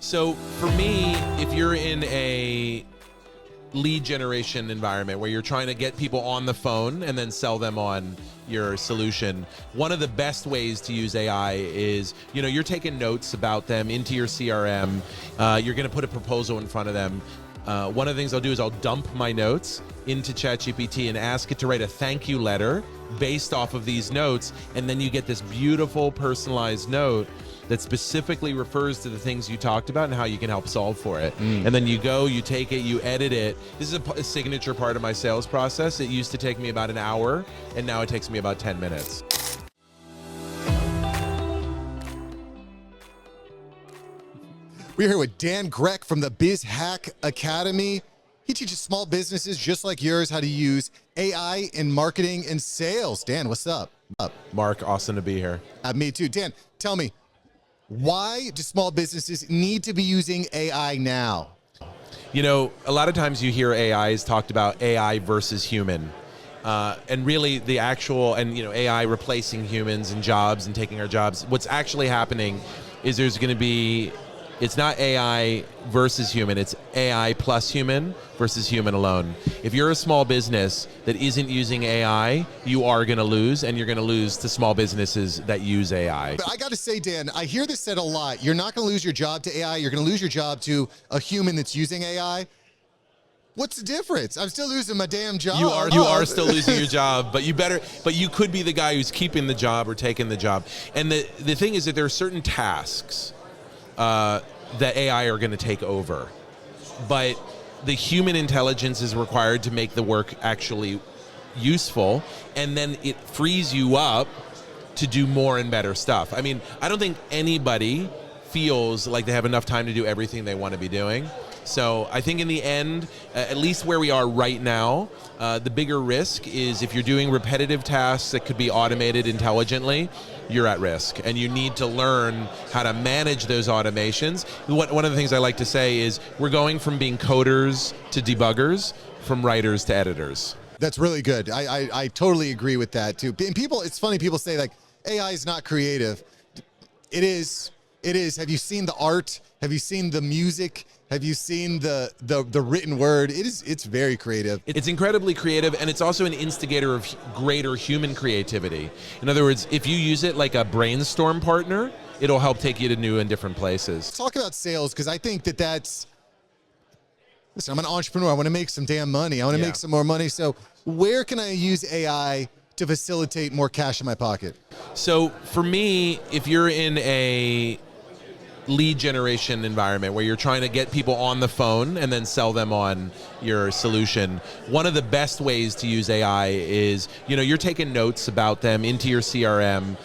So for me, if you're in a lead generation environment where you're trying to get people on the phone and then sell them on your solution, one of the best ways to use AI is, you're taking notes about them into your CRM. You're going to put a proposal in front of them. One of the things I'll do is I'll dump my notes into ChatGPT and ask it to write a thank you letter based off of these notes, and then you get this beautiful personalized note that specifically refers to the things you talked about and how you can help solve for it. And then you go, you take it, you edit it. This is a signature part of my sales process. It used to take me about an hour, and now it takes me about 10 minutes. We're here with Dan Grech from the BizHack Academy. He teaches small businesses just like yours how to use AI in marketing and sales. Dan, what's up? Mark, awesome to be here. Me too. Dan, tell me, why do small businesses need to be using AI now? A lot of times you hear AI is talked about AI versus human. And really the actual, AI replacing humans and jobs and taking our jobs. What's actually happening is there's going to be, it's not AI versus human, it's AI plus human versus human alone. If you're a small business that isn't using AI, you are going to lose, and you're going to lose to small businesses that use AI. But I got to say, Dan, I hear this said a lot. You're not going to lose your job to AI. You're going to lose your job to a human that's using AI. What's the difference? I'm still losing my damn job. You are still losing your job, but you could be the guy who's keeping the job or taking the job. And the thing is that there are certain tasks that AI are going to take over. But the human intelligence is required to make the work actually useful, and then it frees you up to do more and better stuff. I mean, I don't think anybody feels like they have enough time to do everything they want to be doing. So I think in the end, at least where we are right now, the bigger risk is if you're doing repetitive tasks that could be automated intelligently, you're at risk. And you need to learn how to manage those automations. One of the things I like to say is we're going from being coders to debuggers, from writers to editors. That's really good. I totally agree with that too. And people, it's funny, people say like AI is not creative. It is. It is. Have you seen the art? Have you seen the music? Have you seen the written word? It's very creative. It's incredibly creative, and it's also an instigator of greater human creativity. In other words, if you use it like a brainstorm partner, it'll help take you to new and different places. Let's talk about sales, because I think that's, listen, I'm an entrepreneur. I want to make some damn money. I want to make some more money. So where can I use AI to facilitate more cash in my pocket? So for me, if you're in a lead generation environment where you're trying to get people on the phone and then sell them on your solution, one of the best ways to use AI is, you're taking notes about them into your CRM.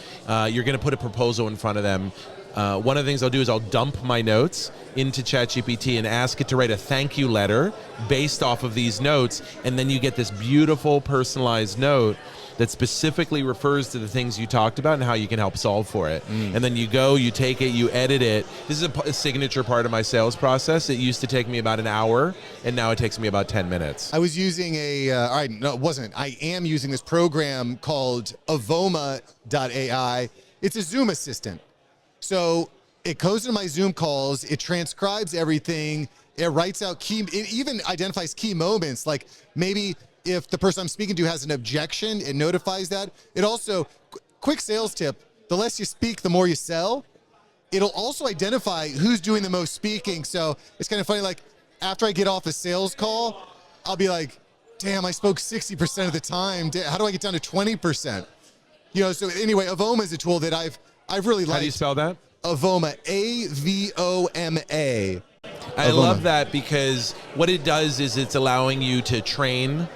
You're going to put a proposal in front of them. One of the things I'll do is I'll dump my notes into ChatGPT and ask it to write a thank you letter based off of these notes, and then you get this beautiful personalized note that specifically refers to the things you talked about and how you can help solve for it. And then you go, you take it, you edit it. This is a signature part of my sales process. It used to take me about an hour, and now it takes me about 10 minutes. I was using I am using this program called Avoma.ai. It's a Zoom assistant. So it goes into my Zoom calls, it transcribes everything, it writes out it even identifies key moments, like maybe if the person I'm speaking to has an objection, it notifies that. It also, quick sales tip, the less you speak, the more you sell. It'll also identify who's doing the most speaking. So it's kind of funny, like after I get off a sales call, I'll be like, damn, I spoke 60% of the time. How do I get down to 20%? So anyway, Avoma is a tool that I've really liked. How do you spell that? Avoma, A-V-O-M-A. I love that, because what it does is it's allowing you to train.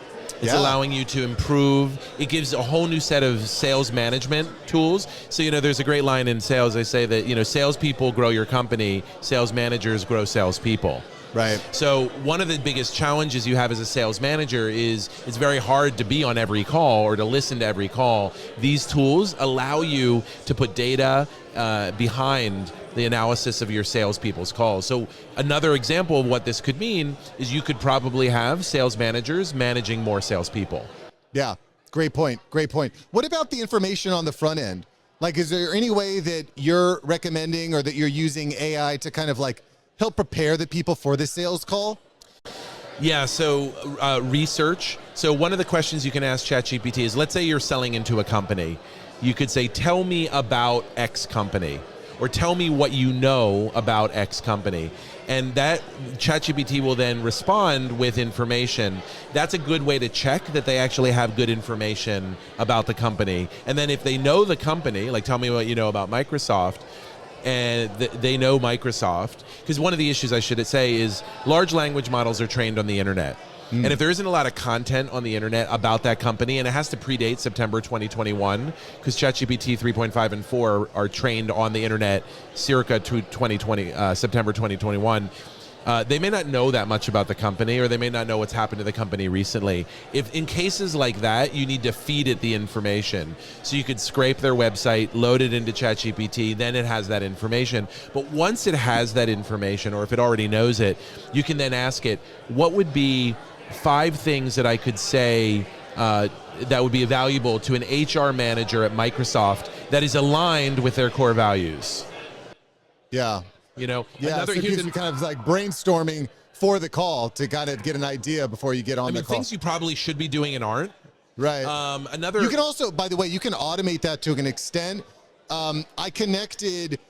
It's allowing you to improve. It gives a whole new set of sales management tools. So, there's a great line in sales. They say that, salespeople grow your company, sales managers grow salespeople. Right. So one of the biggest challenges you have as a sales manager is it's very hard to be on every call or to listen to every call. These tools allow you to put data behind the analysis of your salespeople's calls. So another example of what this could mean is you could probably have sales managers managing more salespeople. Yeah, great point. Great point. What about the information on the front end? Like, is there any way that you're recommending or that you're using AI to kind of like help prepare the people for the sales call? Yeah, so research. So one of the questions you can ask ChatGPT is, let's say you're selling into a company. You could say, tell me about X company, or tell me what you know about X company. And that ChatGPT will then respond with information. That's a good way to check that they actually have good information about the company. And then if they know the company, like tell me what you know about Microsoft, and they know Microsoft, because one of the issues I should say is large language models are trained on the internet. And if there isn't a lot of content on the internet about that company, and it has to predate September 2021, because ChatGPT 3.5 and 4 are trained on the internet circa 2020, September 2021, they may not know that much about the company, or they may not know what's happened to the company recently. If in cases like that, you need to feed it the information. So you could scrape their website, load it into ChatGPT, then it has that information. But once it has that information, or if it already knows it, you can then ask it, what would be 5 things that I could say that would be valuable to an HR manager at Microsoft that is aligned with their core values? Yeah. You know, Yeah, so it gives you kind of like brainstorming for the call to kind of get an idea before you get on the call. Things you probably should be doing and aren't. Right. You can also, by the way, you can automate that to an extent. I connected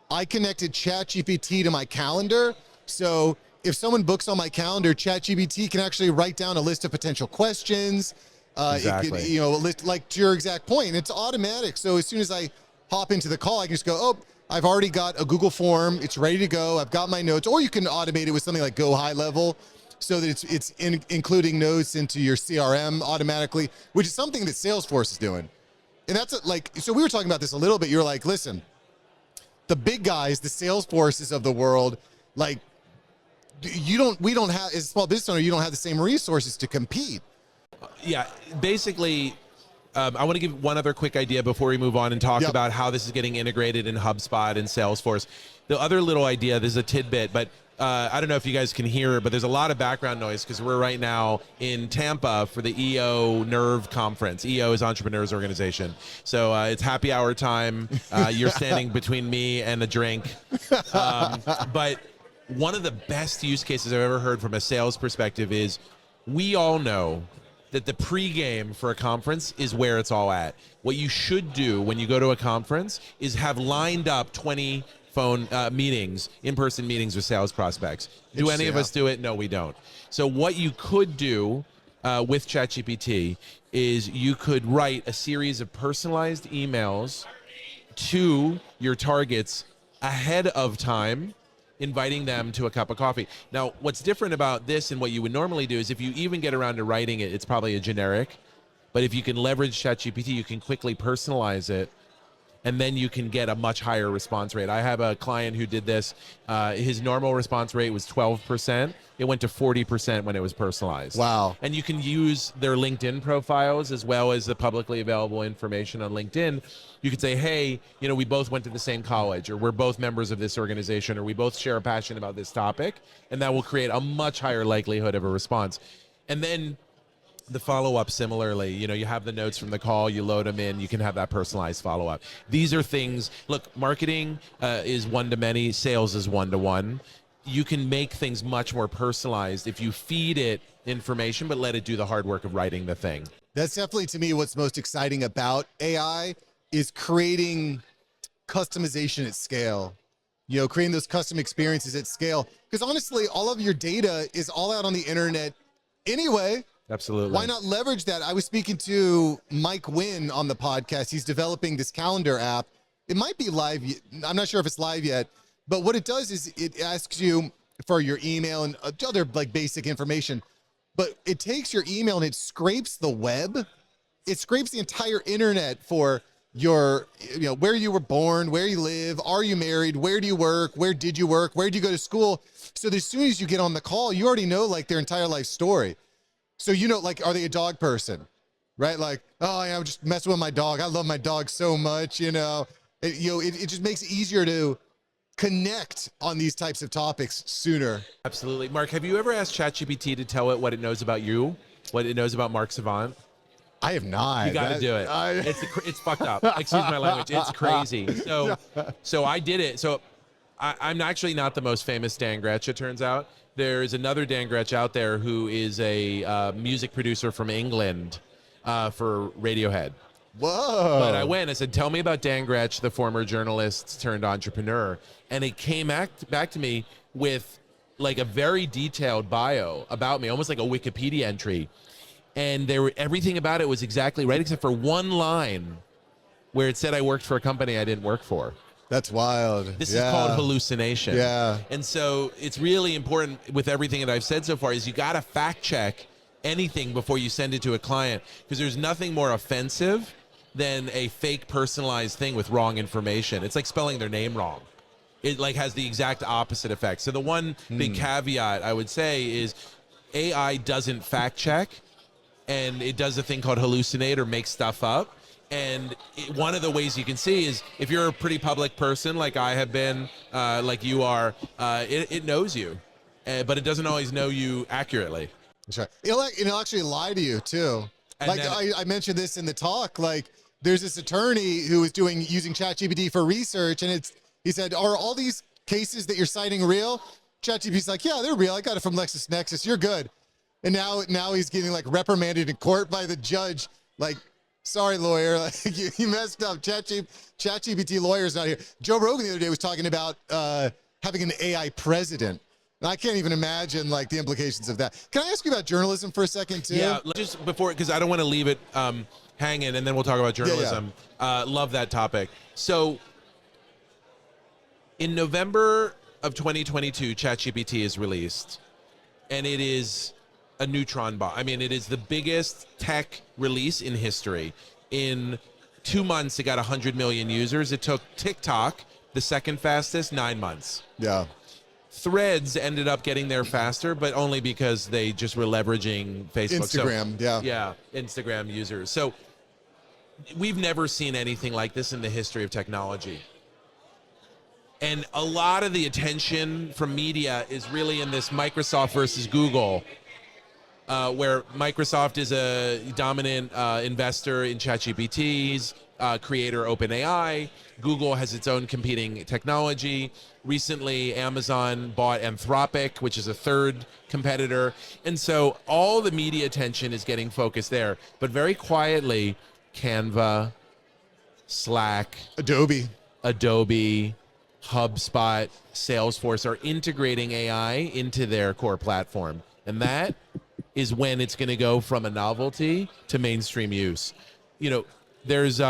ChatGPT to my calendar. So if someone books on my calendar, ChatGPT can actually write down a list of potential questions. Exactly. It could, like to your exact point, it's automatic. So as soon as I hop into the call, I can just go, oh, I've already got a Google form. It's ready to go. I've got my notes. Or you can automate it with something like Go High Level, so that it's including notes into your CRM automatically, which is something that Salesforce is doing. And that's so we were talking about this a little bit. You're like, listen, the big guys, the Salesforces of the world, like we don't have, as a small business owner, you don't have the same resources to compete. Yeah, basically, I want to give one other quick idea before we move on and talk about how this is getting integrated in HubSpot and Salesforce. The other little idea, this is a tidbit, but I don't know if you guys can hear it, but there's a lot of background noise because we're right now in Tampa for the EO Nerve Conference. EO is Entrepreneurs Organization. So it's happy hour time. You're standing between me and a drink. But one of the best use cases I've ever heard from a sales perspective is, we all know that the pregame for a conference is where it's all at. What you should do when you go to a conference is have lined up 20 phone meetings, in-person meetings with sales prospects. Do any of us do it? No, we don't. So what you could do with ChatGPT is you could write a series of personalized emails to your targets ahead of time, inviting them to a cup of coffee. Now, what's different about this and what you would normally do is, if you even get around to writing it, it's probably a generic. But if you can leverage ChatGPT, you can quickly personalize it, and then you can get a much higher response rate. I have a client who did this. His normal response rate was 12%. It went to 40% when it was personalized. Wow. And you can use their LinkedIn profiles as well as the publicly available information on LinkedIn. You could say, hey, we both went to the same college, or we're both members of this organization, or we both share a passion about this topic, and that will create a much higher likelihood of a response. And then the follow-up similarly, you have the notes from the call, you load them in, you can have that personalized follow-up. These are things, look, marketing is one-to-many, sales is one-to-one. You can make things much more personalized if you feed it information, but let it do the hard work of writing the thing. That's definitely, to me, what's most exciting about AI is creating customization at scale. Creating those custom experiences at scale. Because honestly, all of your data is all out on the internet anyway. Absolutely. Why not leverage that? I was speaking to Mike Wynn on the podcast. He's developing this calendar app. It might be live. I'm not sure if it's live yet, but what it does is it asks you for your email and other basic information, but it takes your email and it scrapes the web. It scrapes the entire internet for your, where you were born, where you live, are you married, where do you work, where did you work, where did you go to school? So as soon as you get on the call, you already know their entire life story. So, are they a dog person, right? Oh, yeah, I'm just messing with my dog. I love my dog so much, It just makes it easier to connect on these types of topics sooner. Absolutely. Mark, have you ever asked ChatGPT to tell it what it knows about you, what it knows about Mark Savant? I have not. You got to do it. It's fucked up. Excuse my language. It's crazy. So I did it. So I'm actually not the most famous Dan Grech, it turns out. There is another Dan Grech out there who is a music producer from England for Radiohead. Whoa. But I went, I said, tell me about Dan Grech, the former journalist turned entrepreneur. And it came back to me with like a very detailed bio about me, almost like a Wikipedia entry. And everything about it was exactly right, except for one line where it said I worked for a company I didn't work for. That's wild. This is called hallucination. Yeah. And so it's really important with everything that I've said so far is you got to fact check anything before you send it to a client, because there's nothing more offensive than a fake personalized thing with wrong information. It's like spelling their name wrong. It like has the exact opposite effect. So the one big caveat I would say is AI doesn't fact check, and it does a thing called hallucinate or make stuff up. And one of the ways you can see is if you're a pretty public person like I have been, like you are, it knows you, but it doesn't always know you accurately. That's right. It'll actually lie to you too. And like I mentioned this in the talk, like there's this attorney who was using ChatGPT for research, and he said, are all these cases that you're citing real? ChatGPT's like, yeah, they're real. I got it from LexisNexis. You're good. And now he's getting like reprimanded in court by the judge. Like, sorry, lawyer, like you messed up. ChatGPT lawyer's not here. Joe Rogan the other day was talking about having an AI president. And I can't even imagine like the implications of that. Can I ask you about journalism for a second too? Yeah, just before, because I don't want to leave it hanging, and then we'll talk about journalism. Love that topic. So in November of 2022, ChatGPT is released, and it is a neutron bomb. I mean, it is the biggest tech release in history. In 2 months, it got 100 million users. It took TikTok, the second fastest, 9 months. Yeah. Threads ended up getting there faster, but only because they just were leveraging Facebook. Instagram, Yeah, Instagram users. So we've never seen anything like this in the history of technology. And a lot of the attention from media is really in this Microsoft versus Google, where Microsoft is a dominant investor in ChatGPT's creator OpenAI. Google has its own competing technology. Recently, Amazon bought Anthropic, which is a third competitor. And so all the media attention is getting focused there. But very quietly, Canva, Slack, Adobe, HubSpot, Salesforce are integrating AI into their core platform. And that is when it's going to go from a novelty to mainstream use. You know, there's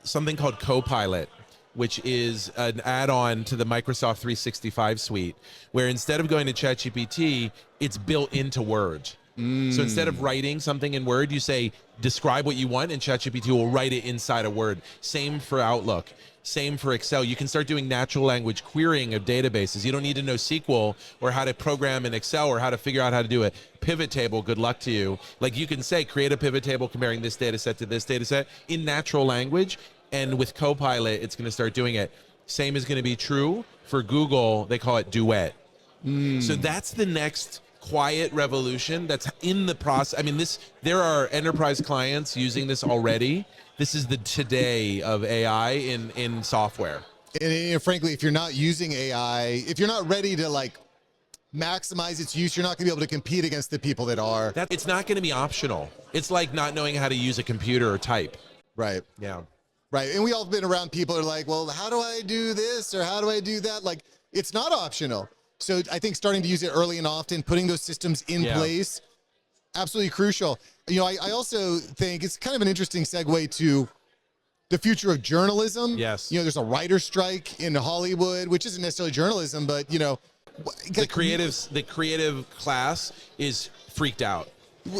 something called Copilot, which is an add-on to the Microsoft 365 suite, where instead of going to ChatGPT, it's built into Word. So instead of writing something in Word, you say, describe what you want, and ChatGPT will write it inside of Word. Same for Outlook. Same for Excel. You can start doing natural language querying of databases. You don't need to know SQL or how to program in Excel or how to figure out how to do a pivot table. Good luck to you. Like you can say, create a pivot table comparing this data set to this data set in natural language. And with Copilot, it's going to start doing it. Same is going to be true for Google. They call it Duet. So that's the next quiet revolution that's in the process. I mean, there are enterprise clients using this already. This is the today of AI in software. And frankly, if you're not using AI, if you're not ready to like maximize its use, you're not going to be able to compete against the people that are. It's not going to be optional. It's like not knowing how to use a computer or type. Right. Yeah. Right. And we all been around people who are like, well, how do I do this or how do I do that? Like, it's not optional. So I think starting to use it early and often, putting those systems in place, absolutely crucial. You know, I also think it's kind of an interesting segue to the future of journalism. Yes. You know, there's a writer's strike in Hollywood, which isn't necessarily journalism, but, you know. The creative class is freaked out.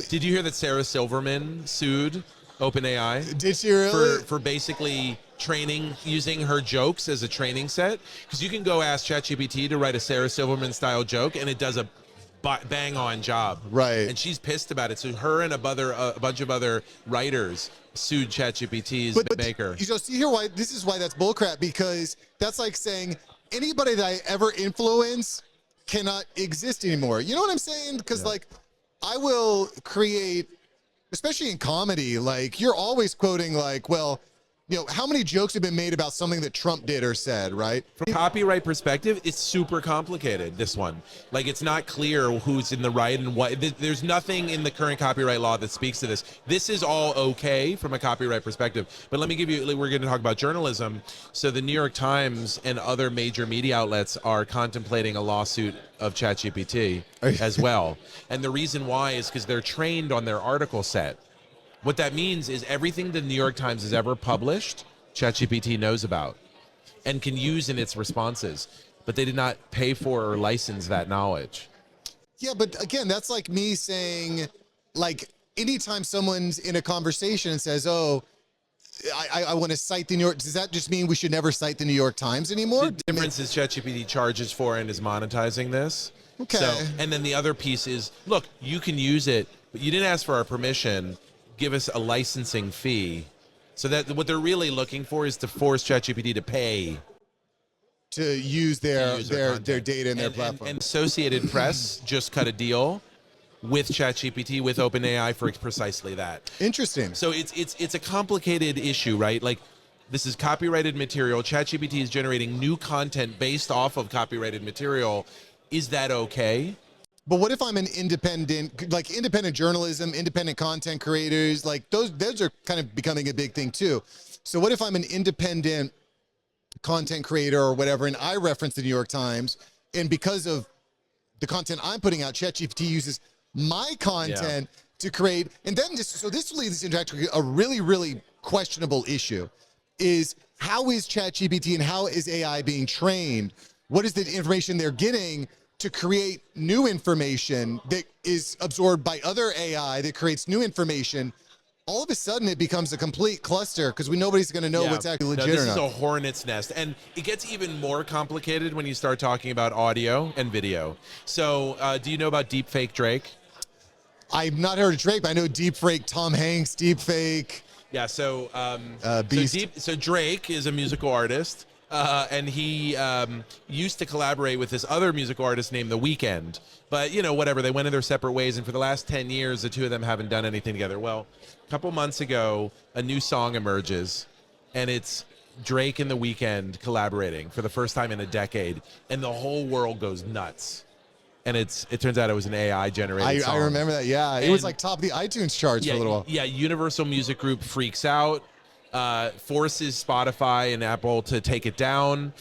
Did you hear that Sarah Silverman sued OpenAI? Did she really? For basically using her jokes as a training set? Because you can go ask ChatGPT to write a Sarah Silverman style joke, and it does a bang-on job. Right. And she's pissed about it. So her and a bunch of other writers sued ChatGPT's maker. You know, see here why this is why that's bullcrap, because that's like saying anybody that I ever influence cannot exist anymore. You know what I'm saying? Because like I will create, especially in comedy, like you're always quoting like, well, how many jokes have been made about something that Trump did or said, right? From a copyright perspective, it's super complicated, this one. Like, it's not clear who's in the right and what. There's nothing in the current copyright law that speaks to this. This is all okay from a copyright perspective. But let me give you, we're going to talk about journalism. So the New York Times and other major media outlets are contemplating a lawsuit of ChatGPT as well. And the reason why is because they're trained on their article set. What that means is everything the New York Times has ever published, ChatGPT knows about and can use in its responses, but they did not pay for or license that knowledge. Yeah, but again, that's like me saying, like, anytime someone's in a conversation and says, oh, I want to cite the New York, does that just mean we should never cite the New York Times anymore? The difference is ChatGPT charges for and is monetizing this. Okay. So, and then the other piece is, look, you can use it, but you didn't ask for our permission. Give us a licensing fee. So that what they're really looking for is to force ChatGPT to pay to use their data and their platform. And Associated Press just cut a deal with ChatGPT, with OpenAI, for precisely that. Interesting. So it's a complicated issue, right? Like, this is copyrighted material. ChatGPT is generating new content based off of copyrighted material. Is that okay? But what if I'm an independent journalism, independent content creators, like those are kind of becoming a big thing too. So what if I'm an independent content creator or whatever, and I reference the New York Times, and because of the content I'm putting out, ChatGPT uses my content to create, and then this leads into actually a really, really questionable issue, is how is ChatGPT and how is AI being trained? What is the information they're getting to create new information that is absorbed by other AI that creates new information? All of a sudden it becomes a complete cluster because nobody's going to know what's actually legit or not. This is a hornet's nest. And it gets even more complicated when you start talking about audio and video. So do you know about deepfake Drake? I've not heard of Drake, but I know deepfake Tom Hanks, deepfake. Yeah, so Beast. So Drake is a musical artist. And he used to collaborate with this other musical artist named The Weeknd. But, whatever, they went in their separate ways. And for the last 10 years, the two of them haven't done anything together. Well, a couple months ago, a new song emerges. And it's Drake and The Weeknd collaborating for the first time in a decade. And the whole world goes nuts. And it turns out it was an AI-generated song. I remember that, yeah. It was like top of the iTunes charts for a little while. Yeah, Universal Music Group freaks out. Forces Spotify and Apple to take it down.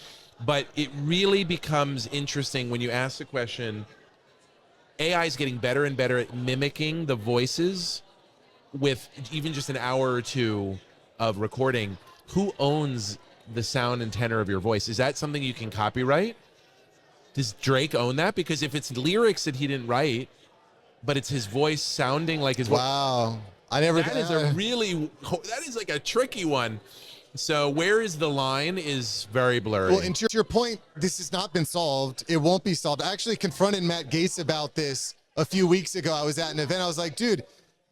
But it really becomes interesting when you ask the question, AI is getting better and better at mimicking the voices with even just an hour or two of recording. Who owns the sound and tenor of your voice? Is that something you can copyright? Does Drake own that? Because if it's lyrics that he didn't write, but it's his voice sounding like his voice. Wow. That is like a tricky one. So where is the line is very blurry. Well, and to your point, this has not been solved. It won't be solved. I actually confronted Matt Gaetz about this a few weeks ago. I was at an event. I was like, dude,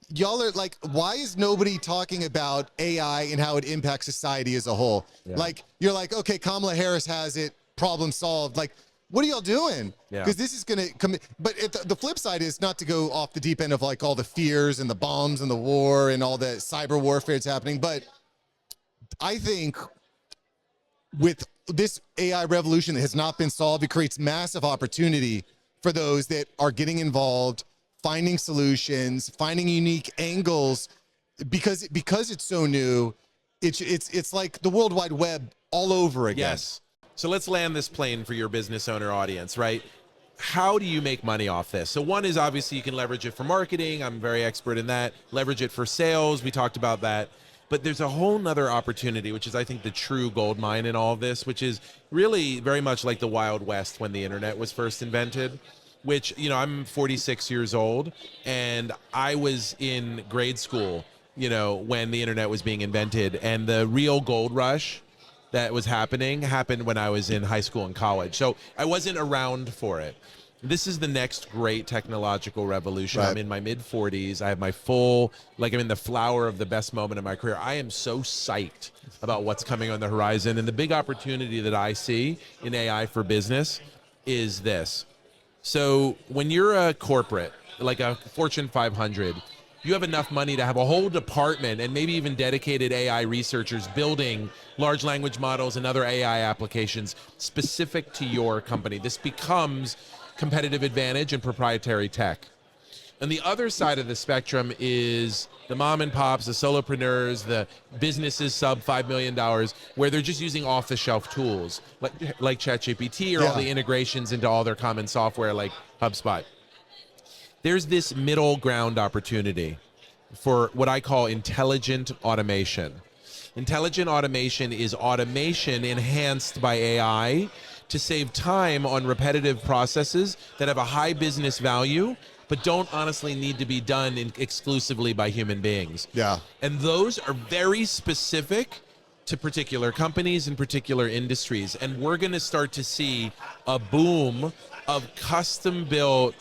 y'all are like, why is nobody talking about AI and how it impacts society as a whole? Yeah. Like, you're like, okay, Kamala Harris has it, problem solved. Like, what are y'all doing? Because this is going to come. But the flip side is not to go off the deep end of like all the fears and the bombs and the war and all the cyber warfare that's happening. But I think with this AI revolution that has not been solved, it creates massive opportunity for those that are getting involved, finding solutions, finding unique angles, because it's so new. It's like the World Wide Web all over again. Yes. So let's land this plane for your business owner audience, right? How do you make money off this? So one is obviously you can leverage it for marketing. I'm very expert in that. Leverage it for sales. We talked about that. But there's a whole nother opportunity, which is I think the true gold mine in all of this, which is really very much like the Wild West when the internet was first invented, which, I'm 46 years old and I was in grade school, when the internet was being invented, and the real gold rush that was happened when I was in high school and college. So I wasn't around for it. This is the next great technological revolution. Right. I'm in my mid-40s. I have my I'm in the flower of the best moment of my career. I am so psyched about what's coming on the horizon. And the big opportunity that I see in AI for business is this. So when you're a corporate, like a Fortune 500, you have enough money to have a whole department and maybe even dedicated AI researchers building large language models and other AI applications specific to your company. This becomes competitive advantage and proprietary tech. And the other side of the spectrum is the mom and pops, the solopreneurs, the businesses sub $5 million, where they're just using off-the-shelf tools like ChatGPT or all the integrations into all their common software like HubSpot. There's this middle ground opportunity for what I call intelligent automation. Intelligent automation is automation enhanced by AI to save time on repetitive processes that have a high business value but don't honestly need to be done exclusively by human beings. Yeah. And those are very specific to particular companies and particular industries. And we're going to start to see a boom of custom-built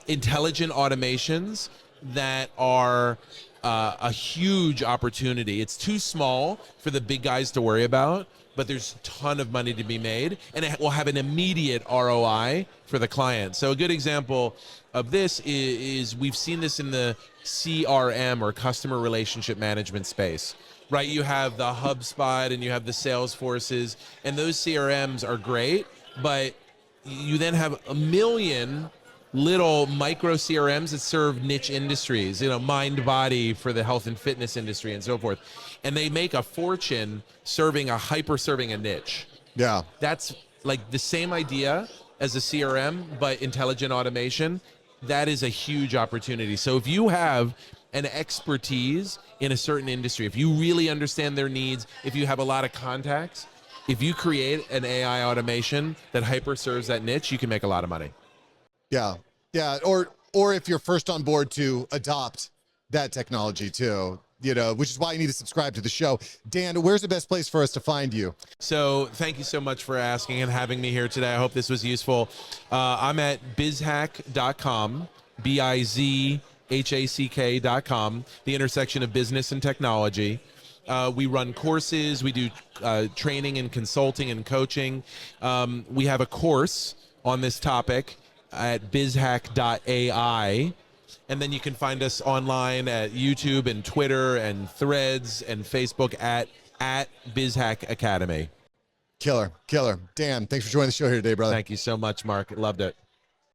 intelligent automations that are a huge opportunity. It's too small for the big guys to worry about, but there's a ton of money to be made, and it will have an immediate ROI for the client. So a good example of this is we've seen this in the CRM or customer relationship management space, right? You have the HubSpot and you have the Salesforces, and those CRMs are great, but you then have a million little micro CRMs that serve niche industries, mind body for the health and fitness industry and so forth. And they make a fortune serving a niche. Yeah. That's like the same idea as a CRM, but intelligent automation. That is a huge opportunity. So if you have an expertise in a certain industry, if you really understand their needs, if you have a lot of contacts, if you create an AI automation that hyper serves that niche, you can make a lot of money. Yeah. Yeah. Or if you're first on board to adopt that technology too, which is why you need to subscribe to the show. Dan, where's the best place for us to find you? So thank you so much for asking and having me here today. I hope this was useful. I'm at bizhack.com, bizhack.com, the intersection of business and technology. We run courses. We do training and consulting and coaching. We have a course on this topic at bizhack.ai. And then you can find us online at YouTube and Twitter and Threads and Facebook at BizHack Academy. Killer. Dan, thanks for joining the show here today, brother. Thank you so much, Mark. Loved it.